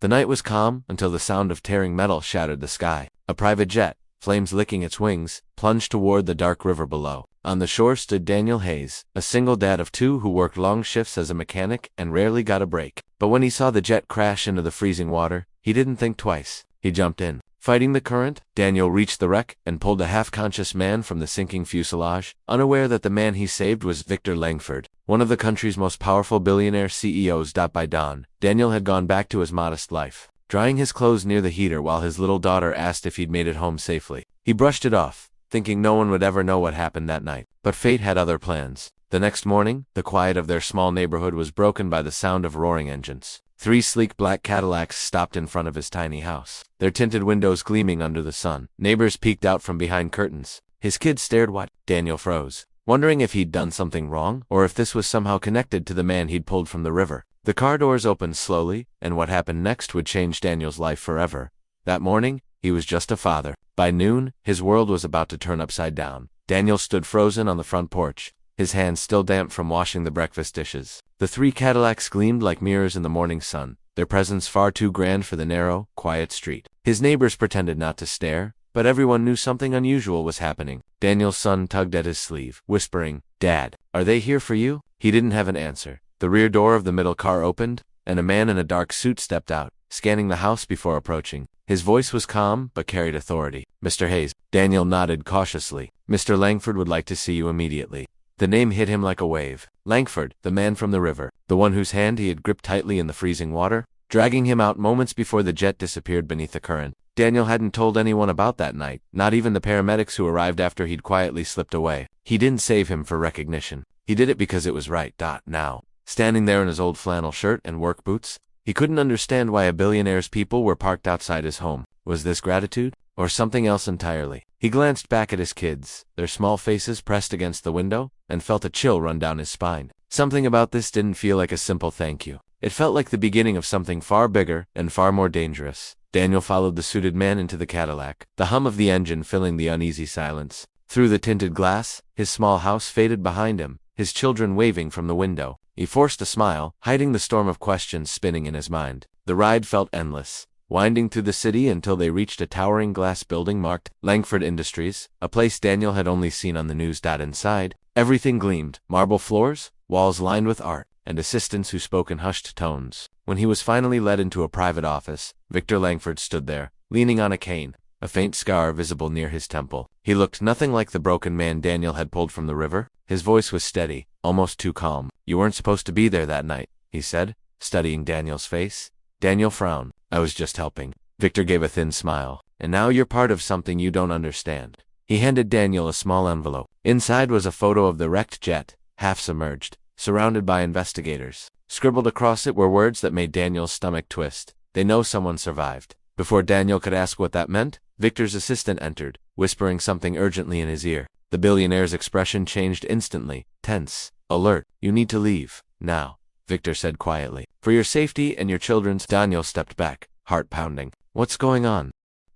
The night was calm until the sound of tearing metal shattered the sky. A private jet, flames licking its wings, plunged toward the dark river below. On the shore stood Daniel Hayes, a single dad of two who worked long shifts as a mechanic and rarely got a break. But when he saw the jet crash into the freezing water, he didn't think twice. He jumped in. Fighting the current, Daniel reached the wreck and pulled a half-conscious man from the sinking fuselage, unaware that the man he saved was Victor Langford, one of the country's most powerful billionaire CEOs. By dawn, Daniel had gone back to his modest life, drying his clothes near the heater while his little daughter asked if he'd made it home safely. He brushed it off, thinking no one would ever know what happened that night. But fate had other plans. The next morning, the quiet of their small neighborhood was broken by the sound of roaring engines. 3 sleek black Cadillacs stopped in front of his tiny house, their tinted windows gleaming under the sun. Neighbors peeked out from behind curtains. His kids stared. What? Daniel froze, wondering if he'd done something wrong, or if this was somehow connected to the man he'd pulled from the river. The car doors opened slowly, and what happened next would change Daniel's life forever. That morning, he was just a father. By noon, his world was about to turn upside down. Daniel stood frozen on the front porch, his hands still damp from washing the breakfast dishes. The 3 Cadillacs gleamed like mirrors in the morning sun, their presence far too grand for the narrow, quiet street. His neighbors pretended not to stare, but everyone knew something unusual was happening. Daniel's son tugged at his sleeve, whispering, "Dad, are they here for you?" He didn't have an answer. The rear door of the middle car opened, and a man in a dark suit stepped out, scanning the house before approaching. His voice was calm, but carried authority. "Mr. Hayes." Daniel nodded cautiously. "Mr. Langford would like to see you immediately." The name hit him like a wave. Langford, the man from the river, the one whose hand he had gripped tightly in the freezing water, dragging him out moments before the jet disappeared beneath the current. Daniel hadn't told anyone about that night, not even the paramedics who arrived after he'd quietly slipped away. He didn't save him for recognition. He did it because it was right. Now, standing there in his old flannel shirt and work boots, he couldn't understand why a billionaire's people were parked outside his home. Was this gratitude? Or something else entirely? He glanced back at his kids, their small faces pressed against the window, and felt a chill run down his spine. Something about this didn't feel like a simple thank you. It felt like the beginning of something far bigger and far more dangerous. Daniel followed the suited man into the Cadillac, the hum of the engine filling the uneasy silence. Through the tinted glass, his small house faded behind him, his children waving from the window. He forced a smile, hiding the storm of questions spinning in his mind. The ride felt endless, winding through the city until they reached a towering glass building marked Langford Industries, a place Daniel had only seen on the news. Inside, everything gleamed: marble floors, walls lined with art, and assistants who spoke in hushed tones. When he was finally led into a private office, Victor Langford stood there, leaning on a cane, a faint scar visible near his temple. He looked nothing like the broken man Daniel had pulled from the river. His voice was steady, almost too calm. "You weren't supposed to be there that night," he said, studying Daniel's face. Daniel frowned. "I was just helping." Victor gave a thin smile. "And now you're part of something you don't understand." He handed Daniel a small envelope. Inside was a photo of the wrecked jet, half submerged, surrounded by investigators. Scribbled across it were words that made Daniel's stomach twist. "They know someone survived." Before Daniel could ask what that meant, Victor's assistant entered, whispering something urgently in his ear. The billionaire's expression changed instantly, tense, alert. "You need to leave, now," Victor said quietly. "For your safety and your children's." Daniel stepped back, heart pounding. "What's going on?"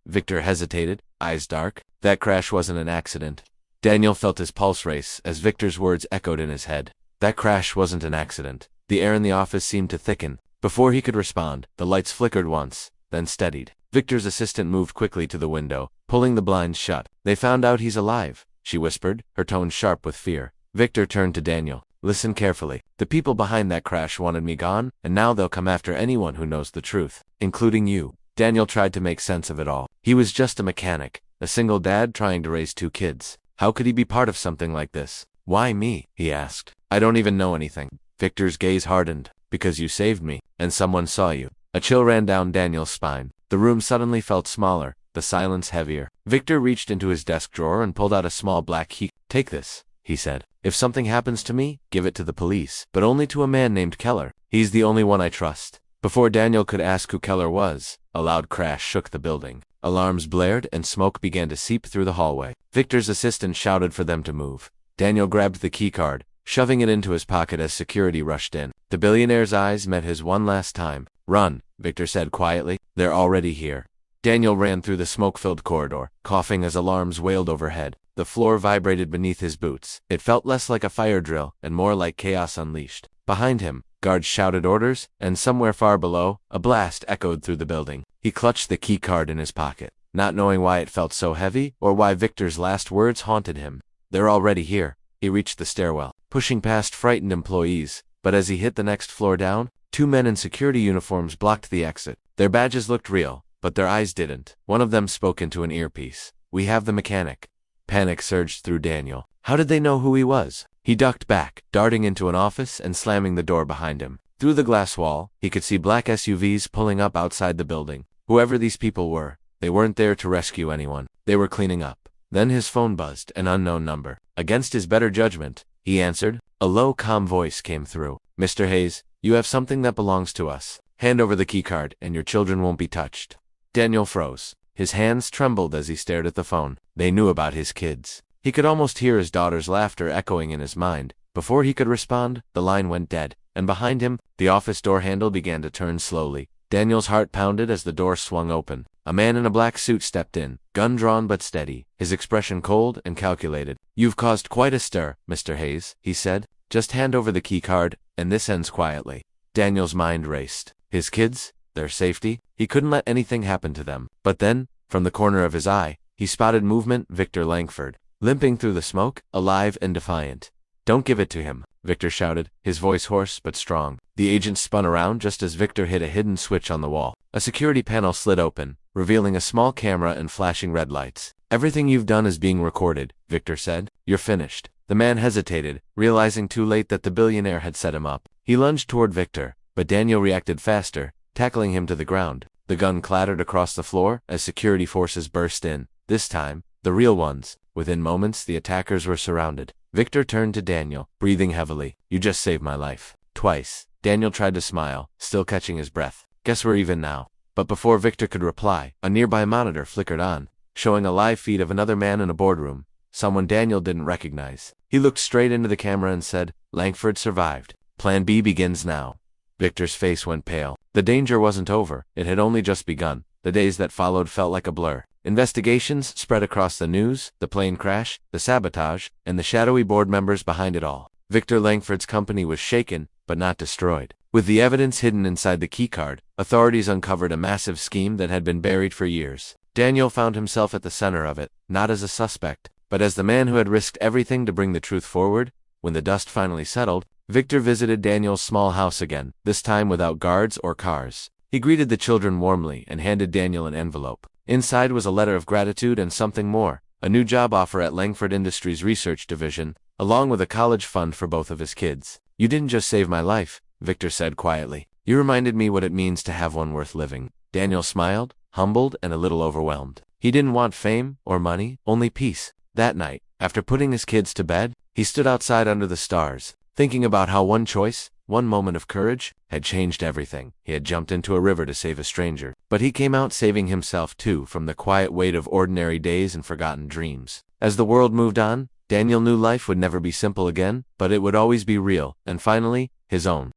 Victor hesitated, eyes dark. "That crash wasn't an accident." Daniel felt his pulse race as Victor's words echoed in his head. "That crash wasn't an accident." The air in the office seemed to thicken. Before he could respond, the lights flickered once, then steadied. Victor's assistant moved quickly to the window, pulling the blinds shut. "They found out he's alive," she whispered, her tone sharp with fear. Victor turned to Daniel. "Listen carefully. The people behind that crash wanted me gone, and now they'll come after anyone who knows the truth, including you." Daniel tried to make sense of it all. He was just a mechanic, a single dad trying to raise 2 kids. How could he be part of something like this? "Why me?" he asked. "I don't even know anything." Victor's gaze hardened. "Because you saved me, and someone saw you." A chill ran down Daniel's spine. The room suddenly felt smaller, the silence heavier. Victor reached into his desk drawer and pulled out a small black key. "Take this," he said. "If something happens to me, give it to the police, but only to a man named Keller. He's the only one I trust." Before Daniel could ask who Keller was, a loud crash shook the building. Alarms blared and smoke began to seep through the hallway. Victor's assistant shouted for them to move. Daniel grabbed the keycard, shoving it into his pocket as security rushed in. The billionaire's eyes met his one last time. "Run," Victor said quietly. "They're already here." Daniel ran through the smoke-filled corridor, coughing as alarms wailed overhead. The floor vibrated beneath his boots. It felt less like a fire drill and more like chaos unleashed. Behind him, Guards shouted orders, and somewhere far below, a blast echoed through the building. He clutched the key card in his pocket, not knowing why it felt so heavy or why Victor's last words haunted him. They're already here. He reached the stairwell, pushing past frightened employees, but as he hit the next floor down, 2 men in security uniforms blocked the exit. Their badges looked real, but their eyes didn't. One of them spoke into an earpiece. "We have the mechanic." Panic surged through Daniel. How did they know who he was? He ducked back, darting into an office and slamming the door behind him. Through the glass wall, he could see black SUVs pulling up outside the building. Whoever these people were, they weren't there to rescue anyone. They were cleaning up. Then his phone buzzed, an unknown number. Against his better judgment, he answered. A low, calm voice came through. "Mr. Hayes, you have something that belongs to us. Hand over the keycard, and your children won't be touched." Daniel froze. His hands trembled as he stared at the phone. They knew about his kids. He could almost hear his daughter's laughter echoing in his mind. Before he could respond, the line went dead, and behind him, the office door handle began to turn slowly. Daniel's heart pounded as the door swung open. A man in a black suit stepped in, gun drawn but steady, his expression cold and calculated. "You've caused quite a stir, Mr. Hayes," he said. "Just hand over the key card, and this ends quietly." Daniel's mind raced. His kids? Their safety? He couldn't let anything happen to them. But then, from the corner of his eye, he spotted movement. Victor Langford, limping through the smoke, alive and defiant. "Don't give it to him," Victor shouted, his voice hoarse but strong. The agent spun around just as Victor hit a hidden switch on the wall. A security panel slid open, revealing a small camera and flashing red lights. "Everything you've done is being recorded," Victor said. "You're finished." The man hesitated, realizing too late that the billionaire had set him up. He lunged toward Victor, but Daniel reacted faster, tackling him to the ground. The gun clattered across the floor as security forces burst in. This time, the real ones. Within moments, the attackers were surrounded. Victor turned to Daniel, breathing heavily. "You just saved my life. Twice." Daniel tried to smile, still catching his breath. "Guess we're even now." But before Victor could reply, a nearby monitor flickered on, showing a live feed of another man in a boardroom, someone Daniel didn't recognize. He looked straight into the camera and said, "Langford survived. Plan B begins now." Victor's face went pale. The danger wasn't over. It had only just begun. The days that followed felt like a blur. Investigations spread across the news, the plane crash, the sabotage, and the shadowy board members behind it all. Victor Langford's company was shaken, but not destroyed. With the evidence hidden inside the keycard, authorities uncovered a massive scheme that had been buried for years. Daniel found himself at the center of it, not as a suspect, but as the man who had risked everything to bring the truth forward. When the dust finally settled, Victor visited Daniel's small house again, this time without guards or cars. He greeted the children warmly and handed Daniel an envelope. Inside was a letter of gratitude and something more, a new job offer at Langford Industries Research Division, along with a college fund for both of his kids. "You didn't just save my life," Victor said quietly. "You reminded me what it means to have one worth living." Daniel smiled, humbled and a little overwhelmed. He didn't want fame or money, only peace. That night, after putting his kids to bed, he stood outside under the stars, thinking about how one choice, one moment of courage, had changed everything. He had jumped into a river to save a stranger, but he came out saving himself too from the quiet weight of ordinary days and forgotten dreams. As the world moved on, Daniel knew life would never be simple again, but it would always be real, and finally, his own.